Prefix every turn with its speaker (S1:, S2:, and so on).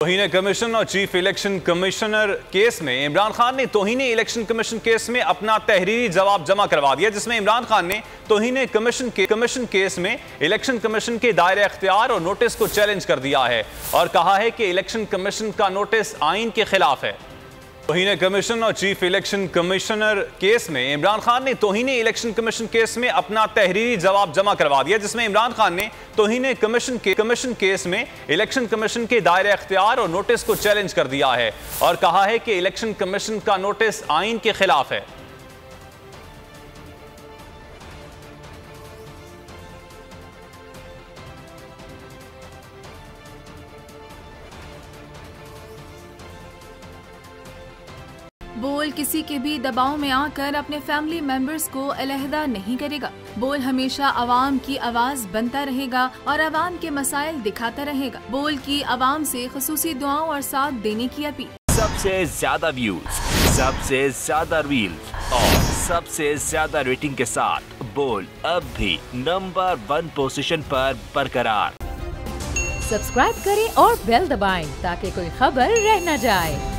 S1: तौहीन commission और chief election commissioner case में इमरान खान ने तौहीन इलेक्शन कमीशन केस में अपना तहरीरी जवाब जमा करवा दिया, जिसमें इमरान खान ने तौहीन कमीशन केस में इलेक्शन कमीशन के दायरे अख्तियार और नोटिस को चैलेंज कर दिया है और कहा है कि इलेक्शन कमीशन का नोटिस आइन के खिलाफ है। तौहीन कमीशन और चीफ इलेक्शन कमिश्नर केस में इमरान खान ने तौहीन इलेक्शन कमीशन केस में अपना तहरीरी जवाब जमा करवा दिया, जिसमें इमरान खान ने तौहीन कमीशन केस में इलेक्शन कमीशन के दायरे अख्तियार और नोटिस को चैलेंज कर दिया है और कहा है कि इलेक्शन कमीशन का नोटिस आइन के खिलाफ है।
S2: बोल किसी के भी दबाव में आकर अपने फैमिली मेंबर्स को अलहदा नहीं करेगा। बोल हमेशा अवाम की आवाज बनता रहेगा और अवाम के मसाइल दिखाता रहेगा। बोल की अवाम से खुसूसी दुआओं और साथ देने की अपील।
S3: सबसे ज्यादा व्यूज, सबसे ज्यादा रील्स और सबसे ज्यादा रेटिंग के साथ बोल अब भी नंबर 1 पोजीशन पर बरकरार।
S4: सब्सक्राइब करें और बेल दबाएं ताकि कोई खबर रह न जाए।